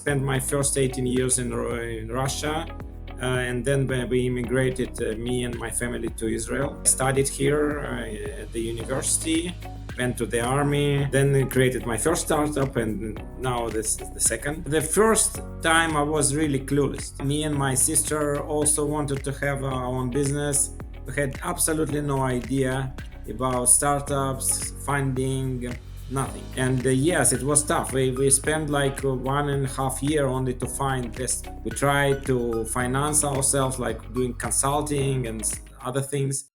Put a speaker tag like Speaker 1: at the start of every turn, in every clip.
Speaker 1: spent my first 18 years in Russia, and then when we immigrated, me and my family, to Israel. I studied here at the university, went to the army, then created my first startup, and now this is the second. The first time I was really clueless. Me and my sister also wanted to have our own business. We had absolutely no idea about startups, funding, nothing. And yes, it was tough. We spent like 1.5 years only to find investment. We tried to finance ourselves, like doing consulting and other things.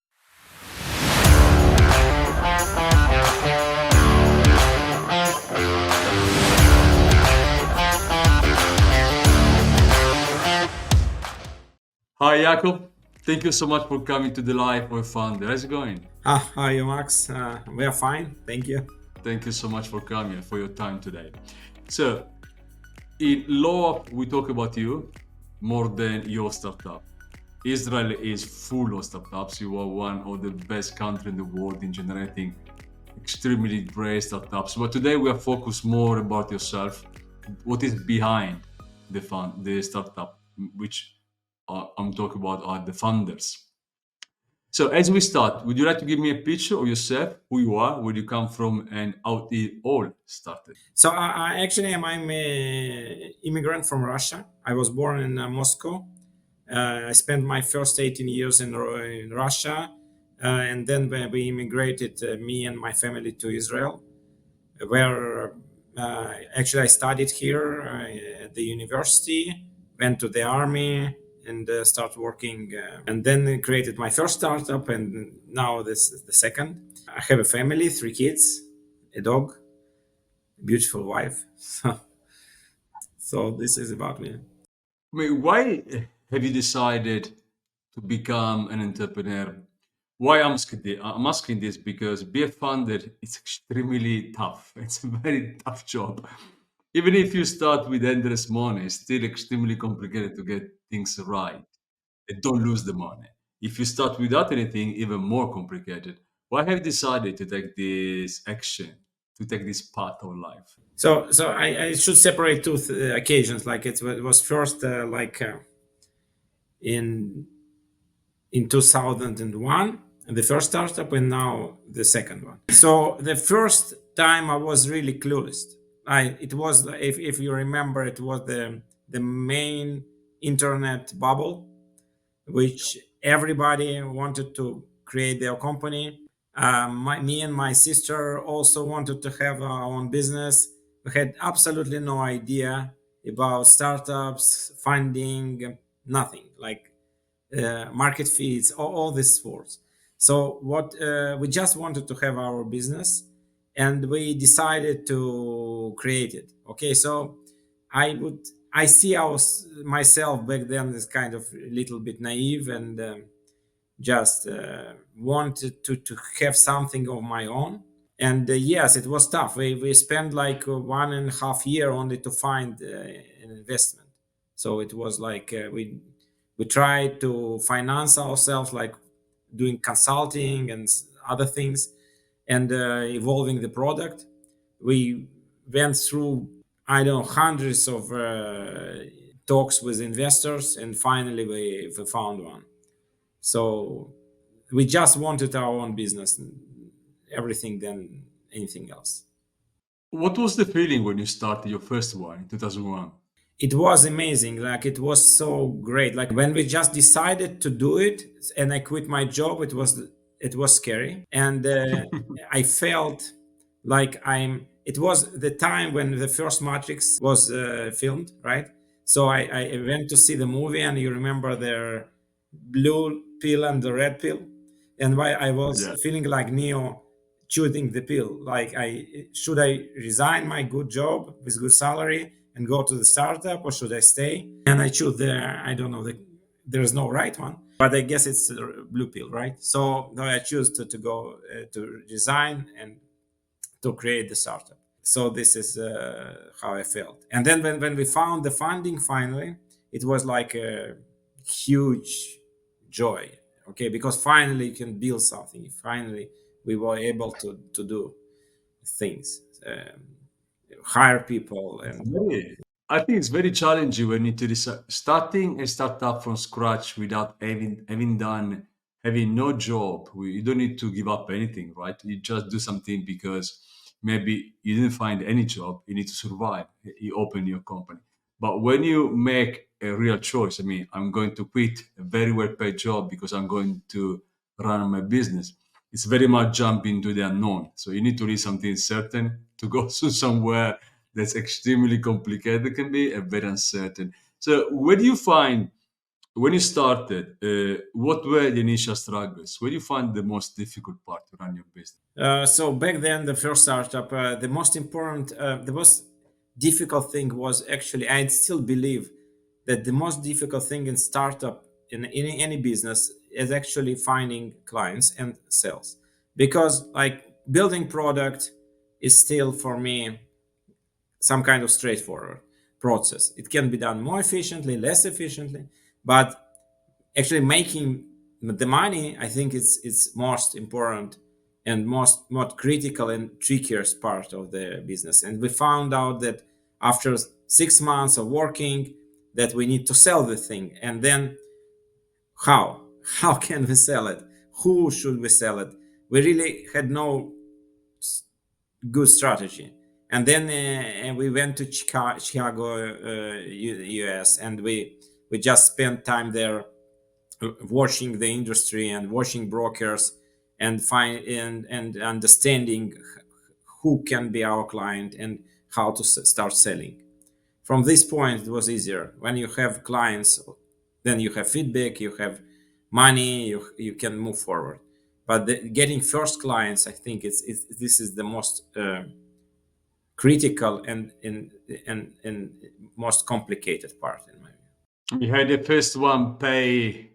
Speaker 2: Hi, Yakov. Thank you so much for coming to the live with Founder. How's it going?
Speaker 1: Hi, Max. We are fine. Thank you.
Speaker 2: Thank you so much for coming and for your time today. So, in TLOAF, we talk about you more than your startup. Israel is full of startups. You are one of the best countries in the world in generating extremely great startups. But today we are focused more about yourself, what is behind the startup, which I'm talking about are the founders. So as we start, would you like to give me a picture of yourself, who you are, where you come from, and how it all started?
Speaker 1: So I'm a immigrant from Russia. I was born in Moscow. I spent my first 18 years in Russia, and then when we immigrated, me and my family, to Israel, where actually I studied here at the university, went to the army, and started working, and then created my first startup, and now this is the second. I have a family, 3 kids, a dog, beautiful wife. So this is about me.
Speaker 2: I mean, why have you decided to become an entrepreneur? Why I'm asking this because be a founder is extremely tough. It's a very tough job. Even if you start with endless money, it's still extremely complicated to get things right. And don't lose the money. If you start without anything, even more complicated. Why have you decided to take this action, to take this path of life?
Speaker 1: So I should separate two occasions. Like it was first in 2001, the first startup, and now the second one. So the first time I was really clueless. It was, if you remember, it was the main internet bubble, which everybody wanted to create their company. Me and my sister also wanted to have our own business. We had absolutely no idea about startups, funding, nothing. Like market feeds, all these sports. So what we just wanted to have our business, and we decided to create it. Okay, so I would I see myself back then as kind of a little bit naive, and just wanted to have something of my own. And yes, it was tough. We spent like 1.5 years only to find an investment. So it was like we tried to finance ourselves, like doing consulting and other things, and evolving the product. We went through, I don't know, hundreds of talks with investors, and finally we found one. So we just wanted our own business, everything than anything else.
Speaker 2: What was the feeling when you started your first one in 2001?
Speaker 1: It was amazing. Like it was so great. Like when we just decided to do it, and I quit my job, it was scary, and I felt like It was the time when the first Matrix was filmed, right? So I went to see the movie, and you remember the blue pill and the red pill, and why I was
Speaker 2: Yeah.
Speaker 1: feeling like Neo choosing the pill. Like, I resign my good job with good salary and go to the startup, or should I stay? And I choose I don't know, there's no right one, but I guess it's the blue pill, right? So now I choose to go to resign and to create the startup. So this is how I felt. And then when we found the funding finally, it was like a huge joy. Okay, because finally you can build something. Finally, we were able to do things, hire people,
Speaker 2: It's
Speaker 1: and
Speaker 2: very, I think it's very challenging when you need to decide starting a startup from scratch without having no job. You don't need to give up anything, right? You just do something because maybe you didn't find any job. You need to survive. You open your company. But when you make a real choice, I mean, I'm going to quit a very well-paid job because I'm going to run my business. It's very much jump into the unknown. So you need to leave something certain to go to somewhere that's extremely complicated can be and very uncertain. So where do you find when you started, what were the initial struggles? Where do you find the most difficult part to run your business?
Speaker 1: So back then, the first startup, the most difficult thing was actually, I still believe that the most difficult thing in startup in any business is actually finding clients and sales, because like building product is still for me some kind of straightforward process. It can be done more efficiently, less efficiently, but actually making the money, I think it's most important and most critical and trickiest part of the business. And we found out that after 6 months of working, that we need to sell the thing. And then how can we sell it? Who should we sell it? We really had no good strategy. And then we went to Chicago, US, and we just spent time there watching the industry and watching brokers and find and understanding who can be our client and how to start selling. From this point, it was easier. When you have clients, then you have feedback, you have money, you can move forward. But getting first clients, I think it's this is the most critical and most complicated part in my view.
Speaker 2: You had the first one pay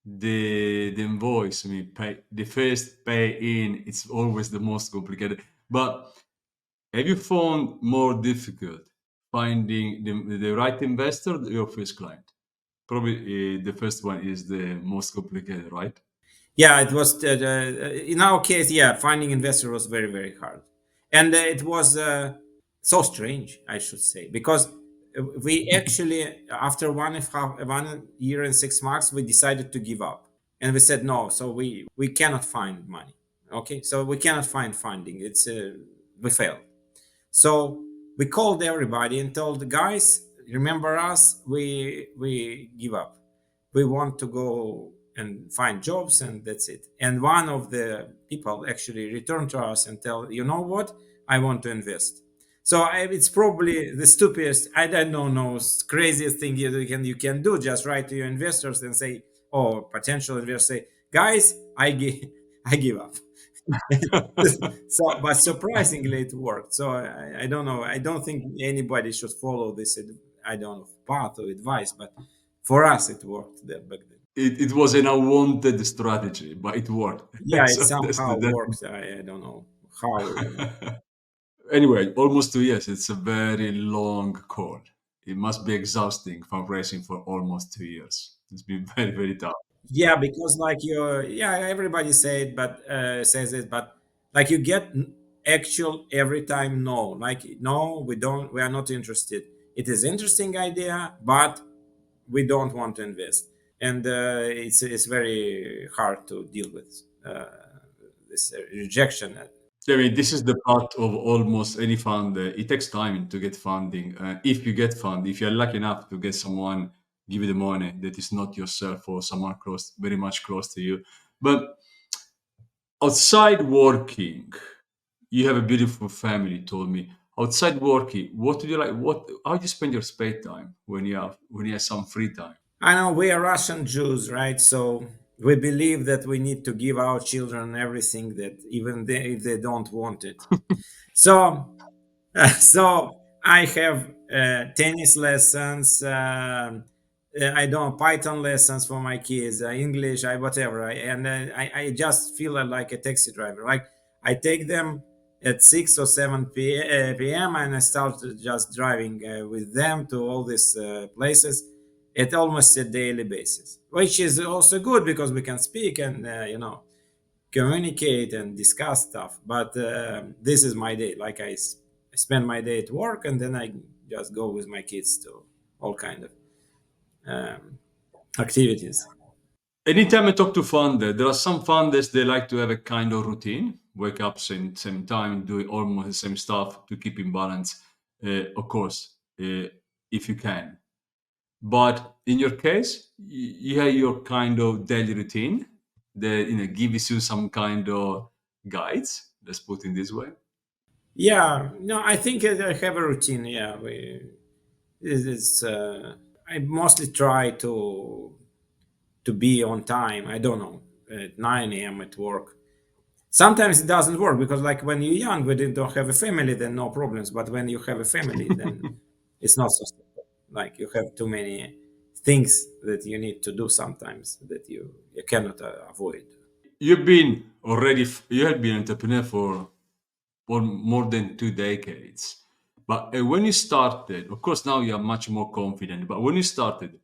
Speaker 2: the invoice. I mean, pay the first pay in. It's always the most complicated. But have you found more difficult finding the right investor or your first client? Probably the first one is the most complicated, right?
Speaker 1: Yeah, it was in our case. Yeah, finding investor was very hard, and it was so strange, I should say, because we actually after 1.5 1 year and 6 months we decided to give up, and we said no. So we cannot find money. Okay, so we cannot find funding. It's we failed. So we called everybody and told the guys, remember us? We give up. We want to go and find jobs, and that's it. And one of the people actually returned to us and tell, you know what? I want to invest. So it's probably the stupidest, I don't know, craziest thing you can do. Just write to your investors and say, or potential investors say, guys, I give up. So, but surprisingly, it worked. So I don't know. I don't think anybody should follow this. I don't know path or advice, but for us, it worked there back then.
Speaker 2: It was an unwanted strategy, but it worked.
Speaker 1: Yeah, it
Speaker 2: So that's
Speaker 1: somehow
Speaker 2: the
Speaker 1: works. I don't know how.
Speaker 2: that. Anyway, almost 2 years. It's a very long call. It must be exhausting fundraising for almost 2 years. It's been very tough.
Speaker 1: Yeah, because like yeah, everybody says it, but like you get actual every time no, like no, we are not interested. It is interesting idea, but we don't want to invest, and it's very hard to deal with this rejection.
Speaker 2: I mean, this is the part of almost any fund. It takes time to get funding. If you get fund, if you're lucky enough to get someone give you the money that is not yourself or someone close, very much close to you. But outside working, you have a beautiful family. You told me outside working, what do you like? What? How do you spend your spare time when you have some free time?
Speaker 1: I know we are Russian Jews, right? So we believe that we need to give our children everything, that even if they don't want it. So so I have tennis lessons. I don't Python lessons for my kids, English, whatever. I just feel like a taxi driver. Like I take them at 6 or 7 p.m. and I start just driving with them to all these places at almost a daily basis, which is also good because we can speak and communicate and discuss stuff. But this is my day. Like I spend my day at work and then I just go with my kids to all kind of um, activities.
Speaker 2: Anytime I talk to founder, there are some founders they like to have a kind of routine, wake up same time, doing almost the same stuff to keep in balance. Of course, if you can. But in your case, you have your kind of daily routine that gives you some kind of guides. Let's put it this way.
Speaker 1: Yeah, no, I think I have a routine. Yeah, it's I mostly try to be on time. I don't know, at 9 a.m. at work. Sometimes it doesn't work because, like, when you're young, when you don't have a family, then no problems. But when you have a family, then it's not so simple. Like, you have too many things that you need to do sometimes that you cannot avoid.
Speaker 2: You have been entrepreneur for more than 2 decades. But when you started, of course, now you are much more confident. But when you started,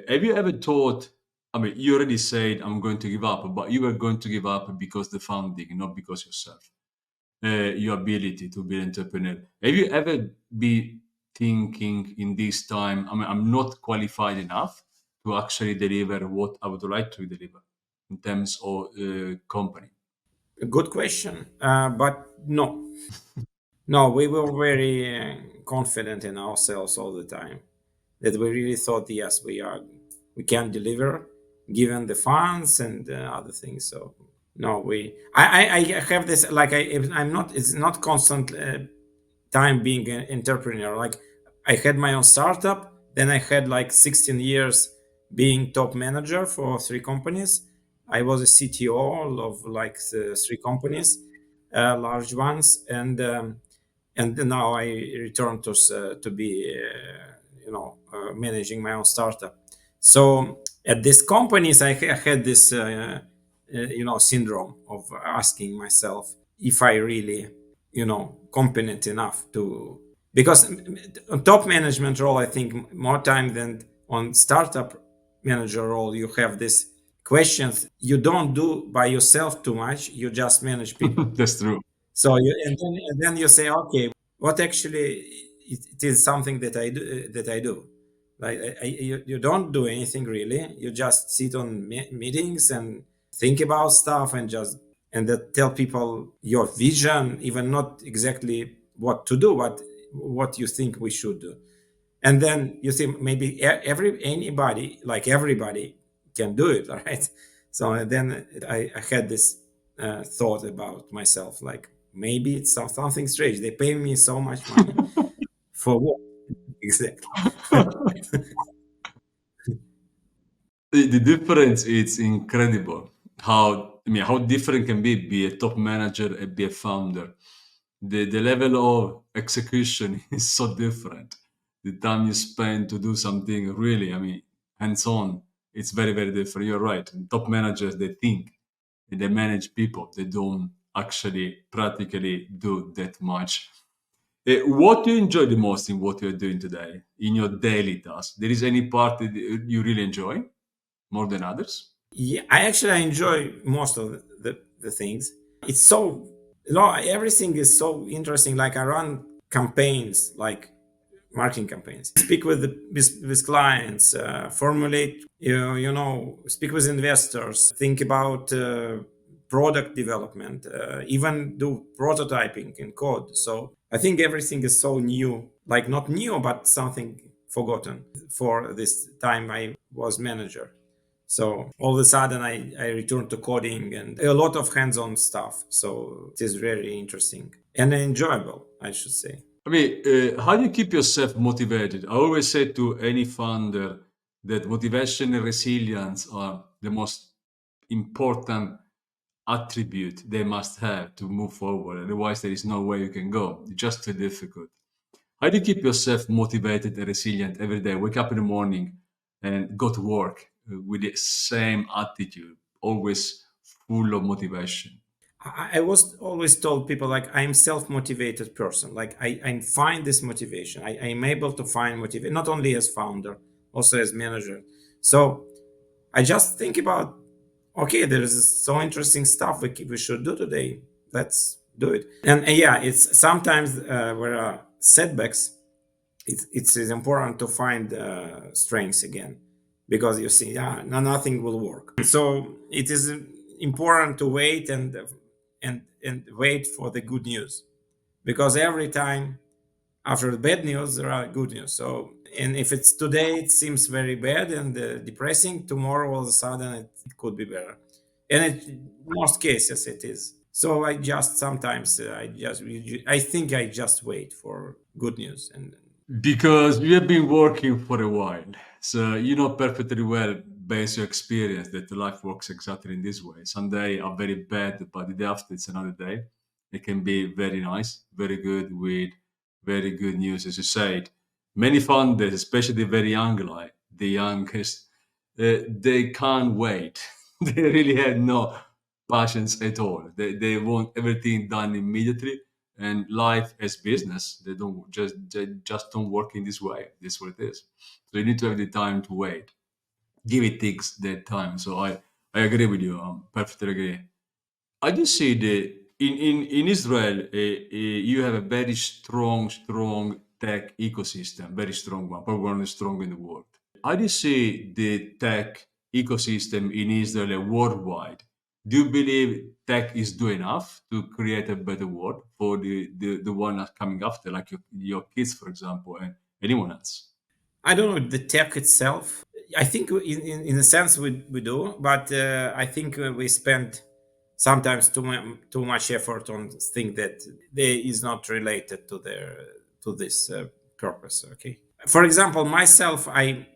Speaker 2: have you ever thought? I mean, you already said I'm going to give up, but you were going to give up because the funding, not because yourself, your ability to be an entrepreneur. Have you ever been thinking in this time? I mean, I'm not qualified enough to actually deliver what I would like to deliver in terms of company.
Speaker 1: A good question, but no, no, we were very confident in ourselves all the time. That we really thought, yes, we can deliver, given the funds and other things. So no, I have this, like, I'm not, it's not constant time being an entrepreneur. Like, I had my own startup, then I had like 16 years being top manager for 3 companies. I was a CTO of like three companies, large ones, and now I return to be managing my own startup. So at these companies, I had this syndrome of asking myself if I really competent enough to, because on top management role, I think more time than on startup manager role, you have this questions you don't do by yourself too much, you just manage people.
Speaker 2: That's true.
Speaker 1: So and then you say, okay, what actually it is something that I do. Like, you don't do anything really. You just sit on meetings and think about stuff and just and that tell people your vision, even not exactly what to do, but what you think we should do. And then you think maybe everybody can do it, right? So then I had this thought about myself, like, maybe it's something strange. They pay me so much money for what exactly?
Speaker 2: The difference is incredible. How different can be a top manager and be a founder. The level of execution is so different. The time you spend to do something really, hands on, it's very very different. You're right. Top managers they think and they manage people. They don't actually practically do that much. What do you enjoy the most in what you're doing today in your daily task? There is any part that you really enjoy more than others?
Speaker 1: Yeah, I enjoy most of the things. It's so, everything is so interesting. Like, I run campaigns, like marketing campaigns, speak with clients, formulate, speak with investors, think about product development, even do prototyping in code. So I think everything is so new, like, not new, but something forgotten for this time I was manager. So all of a sudden, I returned to coding and a lot of hands-on stuff. So it is very interesting and enjoyable, I should say.
Speaker 2: How do you keep yourself motivated? I always say to any founder that motivation and resilience are the most important attribute they must have to move forward. Otherwise, there is no way you can go. It's just too difficult. How do you keep yourself motivated and resilient every day? Wake up in the morning and go to work with the same attitude, always full of motivation.
Speaker 1: I was always told people, like, I'm self-motivated person. Like, I find this motivation. I'm able to find motivation, not only as founder, also as manager. So I just think about, okay, there is so interesting stuff we should do today. Let's do it. And yeah, it's sometimes there are setbacks, it's important to find strengths again, because you see, yeah, nothing will work. So it is important to wait and wait for the good news, because every time after the bad news there are good news. So, and if it's today it seems very bad and depressing, tomorrow all of a sudden it could be better, and in most cases it is. So I just sometimes I think I just wait for good news. And
Speaker 2: Because you have been working for a while, so you know perfectly well, based on your experience, that life works exactly in this way. Some days are very bad, but the day after it's another day. It can be very nice, very good, with very good news, as you said. Many founders, especially the very young, like the youngest, they can't wait. They really have no passions at all. They want everything done immediately, and life as business, they just don't work in this way. This is what it is. So you need to have the time to wait, give it takes that time. So I agree with you. Perfectly agree. I do see the in Israel, you have a very strong tech ecosystem, very strong one, probably one of the strong in the world. How do you see the tech ecosystem in Israel and worldwide? Do you believe tech is doing enough to create a better world for the one that's coming after, like your kids, for example, and anyone else?
Speaker 1: I don't know the tech itself. I think in a sense we do, but I think we spend sometimes too much effort on things that they is not related to their to this purpose. Okay. For example, myself, I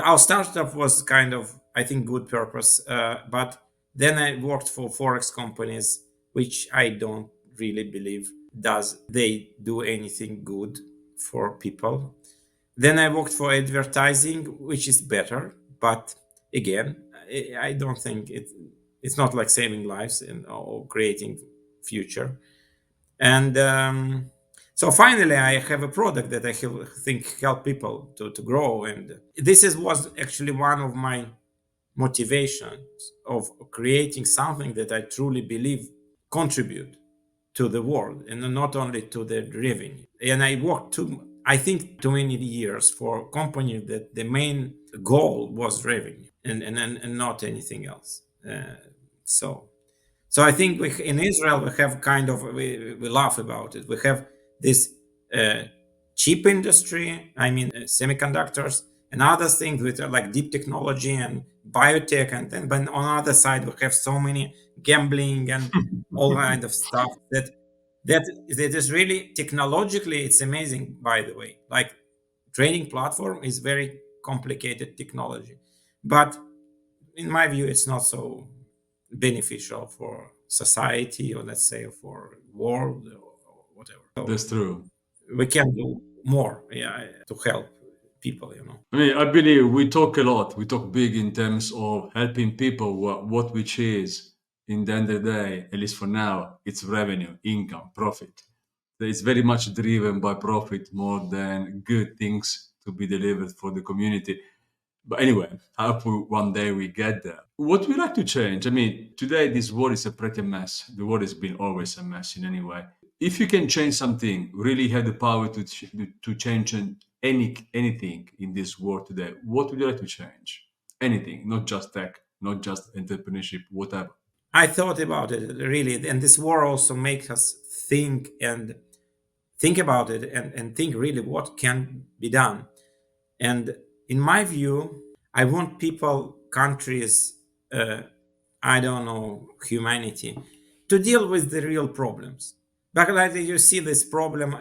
Speaker 1: our startup was kind of, I think, good purpose, but then I worked for forex companies, which I don't really believe does they do anything good for people. Then I worked for advertising, which is better, but again, I don't think it's not like saving lives and or creating future. And so finally, I have a product that think help people to grow, and this is was actually one of my motivations of creating something that I truly believe contribute to the world and not only to the revenue. And I worked I think too many years for a company that the main goal was revenue and not anything else. So so I think in Israel we have kind of we laugh about it. We have this uh, cheap industry. I mean semiconductors and other things with like deep technology and biotech, and then but on the other side we have so many gambling and all kind of stuff that is really technologically it's amazing. By the way, like trading platform is very complicated technology, but in my view it's not so beneficial for society, or let's say for world or whatever. So
Speaker 2: That's true.
Speaker 1: we can do more, yeah, to help people, you know.
Speaker 2: I mean, I believe we talk a lot. We talk big in terms of helping people. What which is, in the end of the day, at least for now, it's revenue, income, profit. It's very much driven by profit more than good things to be delivered for the community. But anyway, hopefully one day we get there. What we like to change, I mean, today this world is a pretty mess. The world has been always a mess in any way. If you can change something, really have the power to change anything in this world today, what would you like to change? Anything, not just tech, not just entrepreneurship, whatever.
Speaker 1: I thought about it really, and this war also makes us think and think about it and think really what can be done. And in my view, I want people, countries, uh, I don't know, humanity, to deal with the real problems. But like you see this problem,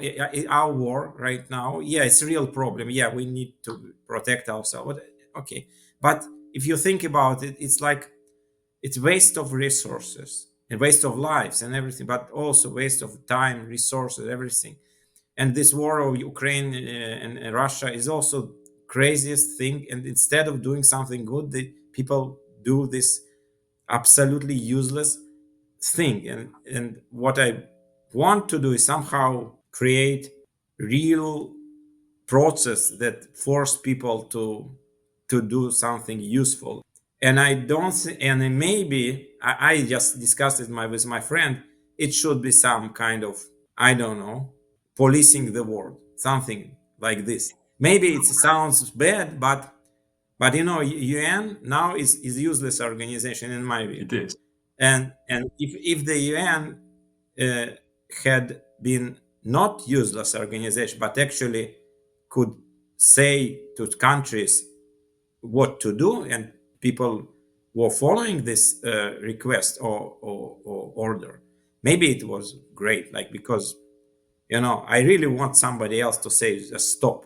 Speaker 1: our war right now, yeah, it's a real problem. Yeah, we need to protect ourselves. Okay, but if you think about it, it's like it's waste of resources and waste of lives and everything, but also waste of time, resources, everything. And this war of Ukraine and Russia is also craziest thing. And instead of doing something good, the people do this absolutely useless thing. And what I want to do is somehow create real process that force people to do something useful. And I don't and then maybe I just discussed it with my friend, it should be some kind of, I don't know, policing the world, something like this. Maybe it sounds bad, but you know, UN now is useless organization in my view.
Speaker 2: It is.
Speaker 1: And if the UN uh, had been not useless organization, but actually could say to countries what to do, and people were following this request or order, maybe it was great. Like, because you know, I really want somebody else to say just stop.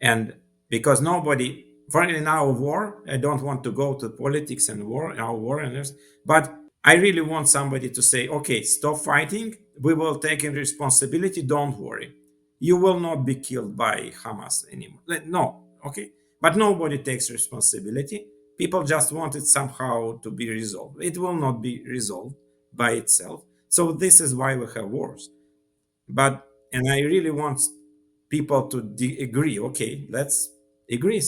Speaker 1: And because nobody, for in our war, I don't want to go to politics and war, our war and this, but I really want somebody to say, okay, stop fighting, we will take in responsibility, don't worry, you will not be killed by Hamas anymore. No, okay. But nobody takes responsibility. People just want it somehow to be resolved. It will not be resolved by itself. So this is why we have wars. But and I really want people to agree. Okay, let's agree.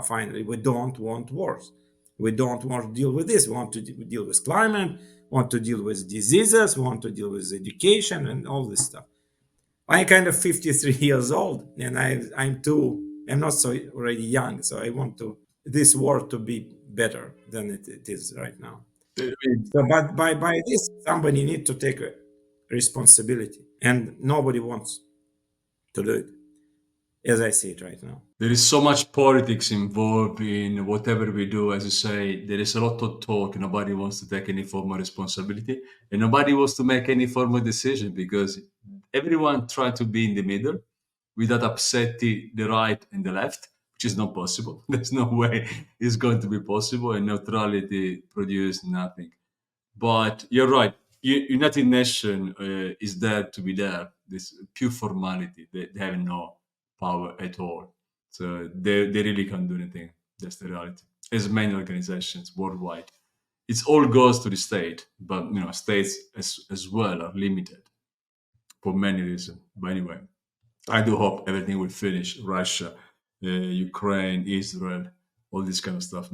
Speaker 1: Finally, we don't want wars. We don't want to deal with this. We want to deal with climate. Want to deal with diseases. Want to deal with education and all this stuff. I'm kind of 53 years old, and I'm too. I'm not so already young, so I want to this war to be better than it is right now.
Speaker 2: I mean,
Speaker 1: So, but by this, somebody need to take a responsibility, and nobody wants to do it, as I see it right now.
Speaker 2: there is so much politics involved in whatever we do. As you say, there is a lot of talk. Nobody wants to take any form of responsibility, and nobody wants to make any form of decision because everyone tries to be in the middle without upsetting the right and the left, which is not possible. There's no way it's going to be possible, and neutrality produces nothing. But you're right. United Nations is there to be there. This pure formality. They have no power at all. So they really can't do anything. That's the reality. As many organizations worldwide, it all goes to the state, but states as well are limited for many reasons. But anyway, I do hope everything will finish. Russia, Ukraine, Israel, all this kind of stuff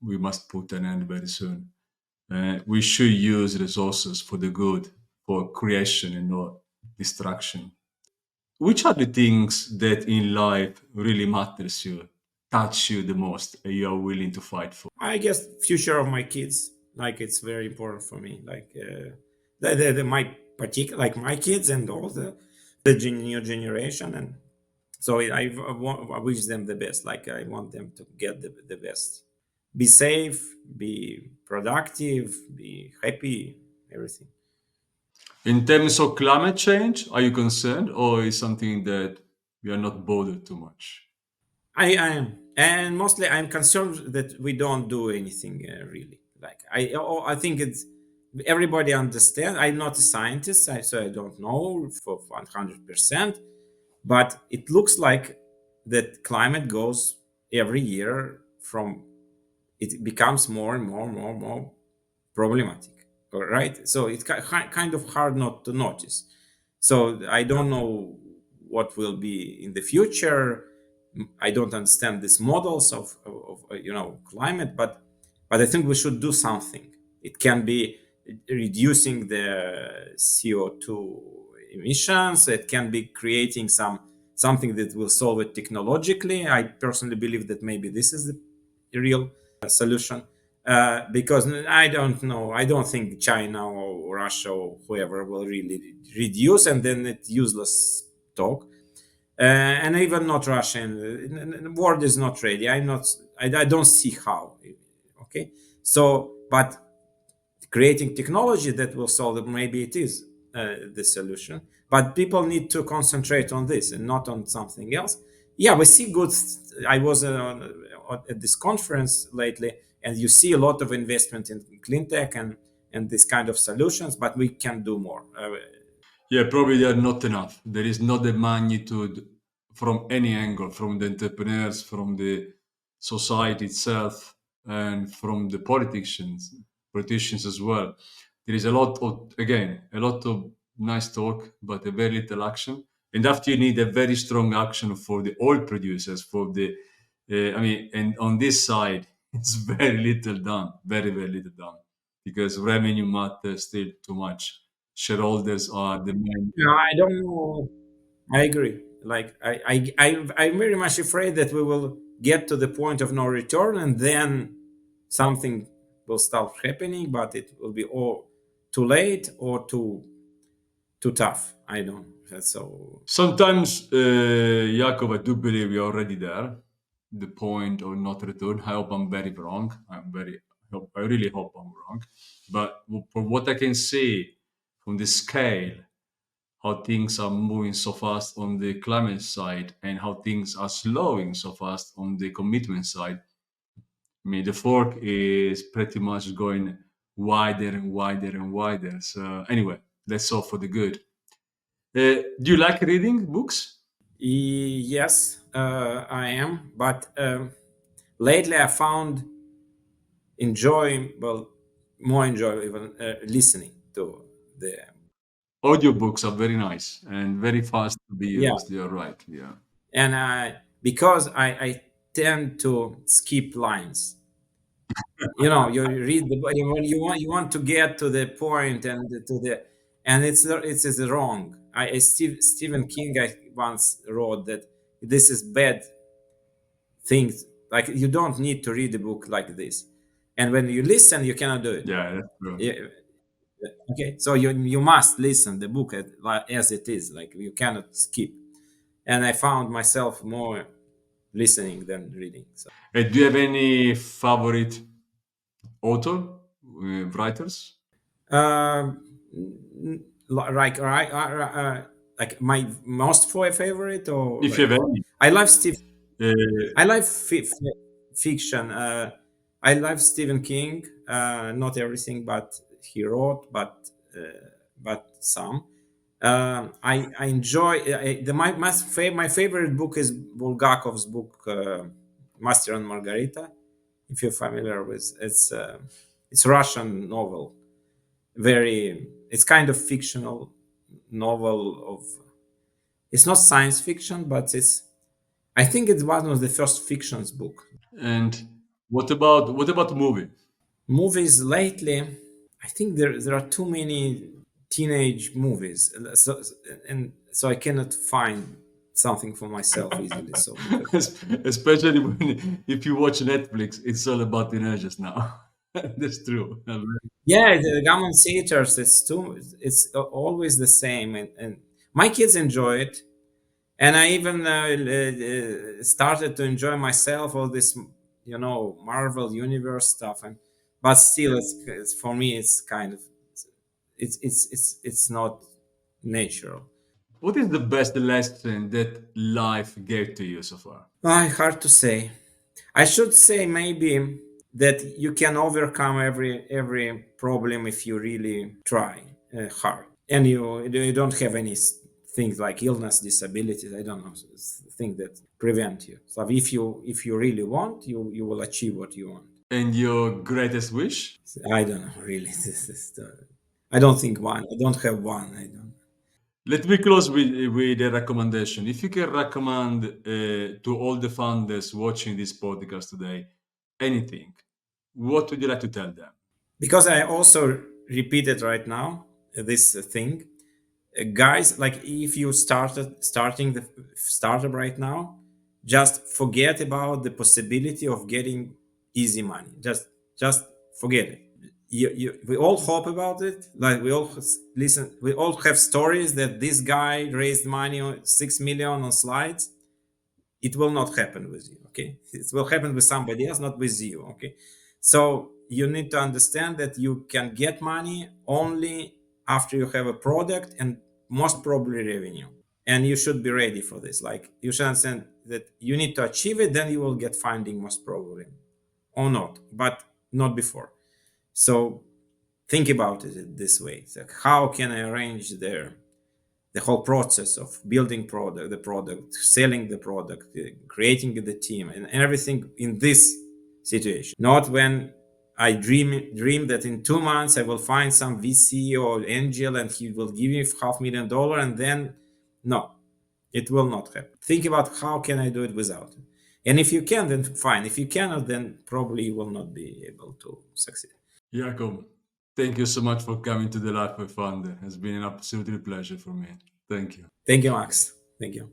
Speaker 2: we must put an end very soon. We should use resources for the good, for creation and not destruction. Which are the things that in life really matters you, touch you the most, and you are willing to fight for?
Speaker 1: I guess future of my kids, like it's very important for me. Like my particular, like my kids and all the new generation, and so I wish them the best. Like I want them to get the best, be safe, be productive, be happy, everything.
Speaker 2: In terms of climate change, are you concerned, or is something that we are not bothered too much?
Speaker 1: I am, and mostly I'm concerned that we don't do anything really. Like I think it's everybody understand. I'm not a scientist, so I don't know for 100%. But it looks like that climate goes every year from it becomes more and more problematic. All right, so it's kind of hard not to notice. So I don't know what will be in the future. I don't understand these models of climate, but I think we should do something. It can be reducing the CO2 emissions. It can be creating something that will solve it technologically. I personally believe that maybe this is the real solution. Because I don't know, I don't think China or Russia or whoever will really reduce, and then it's useless talk. And even not Russian. The world is not ready. I don't see how. Okay, so but creating technology that will solve it, maybe it is the solution. But people need to concentrate on this and not on something else. Yeah, we see good. I was at this conference lately, and you see a lot of investment in clean tech and this kind of solutions, but we can do more.
Speaker 2: Yeah, probably they are not enough. There is not the magnitude from any angle, from the entrepreneurs, from the society itself, and from the politicians as well. There is a lot of, again, a lot of nice talk, but a very little action. And after you need a very strong action for the oil producers, for the, and on this side, it's very little done, very, very little done, because revenue matters still too much. Shareholders are the main.
Speaker 1: No, I don't know. I agree. like I'm very much afraid that we will get to the point of no return, and then something will start happening, but it will be all too late or too tough. I don't know. So
Speaker 2: Sometimes, Yakov, I do believe we're already there. The point of not return. I hope I'm very wrong. I really hope I'm wrong. But from what I can see from the scale, how things are moving so fast on the climate side and how things are slowing so fast on the commitment side, I mean, the fork is pretty much going wider and wider and wider. So, anyway, that's all for the good. Do you like reading books?
Speaker 1: yes, I am, but lately I found enjoyable, more enjoyable listening to the
Speaker 2: Audiobooks are very nice and very fast to be
Speaker 1: yeah,
Speaker 2: used. You're right. Yeah.
Speaker 1: and because I tend to skip lines. You know, you read the book when you want to get to the point and to the and it's wrong. Stephen King I once wrote that this is bad things, like you don't need to read the book like this, and when you listen you cannot do it.
Speaker 2: Yeah, that's true.
Speaker 1: Yeah, okay, so you must listen the book as it is, like you cannot skip, and I found myself more listening than reading. So
Speaker 2: Do you have any favorite author, writers?
Speaker 1: um like my most favorite, or
Speaker 2: If you
Speaker 1: like
Speaker 2: have any.
Speaker 1: I love Steve.
Speaker 2: Uh,
Speaker 1: I like fiction. I love Stephen King. Not everything, but he wrote, but some. I enjoy my favorite book is Bulgakov's book, Master and Margarita. If you're familiar with it's Russian novel. Very, it's kind of fictional novel of. It's not science fiction, but it's. I think it's one of the first fictions book.
Speaker 2: and what about movie?
Speaker 1: Movies lately, I think there are too many teenage movies, so I cannot find something for myself easily. So because
Speaker 2: Especially when if you watch Netflix, it's all about teenagers now. That's true.
Speaker 1: yeah, the Gammon theaters, it's always the same, and my kids enjoy it, and I even started to enjoy myself all this, Marvel universe stuff, and but still, it's for me, it's kind of it's not natural.
Speaker 2: What is the best lesson that life gave to you so far?
Speaker 1: Hard to say. I should say maybe that you can overcome every problem if you really try hard, and you don't have any things like illness, disabilities. I don't know, things that prevent you. So if you really want, you will achieve what you want.
Speaker 2: And your greatest wish?
Speaker 1: I don't know really. I don't think one. I don't have one. I don't.
Speaker 2: Let me close with a recommendation. If you can recommend to all the founders watching this podcast today anything, what would you like to tell them?
Speaker 1: Because I also repeat it right now, this thing, guys, like if you starting the startup right now, just forget about the possibility of getting easy money. Just forget it. We all hope about it, like we all listen, we all have stories that this guy raised money on 6 million on slides. It will not happen with you, okay? It will happen with somebody else, not with you, okay? So you need to understand that you can get money only after you have a product and most probably revenue, and you should be ready for this. Like you should understand that you need to achieve it, then you will get funding most probably, or not, but not before. So think about it this way. It's like, how can I arrange the whole process of building the product, selling the product, creating the team, and everything in this situation. Not when I dream that in 2 months I will find some VC or angel and he will give me $500,000, and then no, it will not happen. Think about how can I do it without it. And if you can, then fine. If you cannot, then probably you will not be able to succeed.
Speaker 2: Jacob, thank you so much for coming to the Life of Founder. It's been an absolute pleasure for me. Thank you.
Speaker 1: Thank you, Max. Thank you.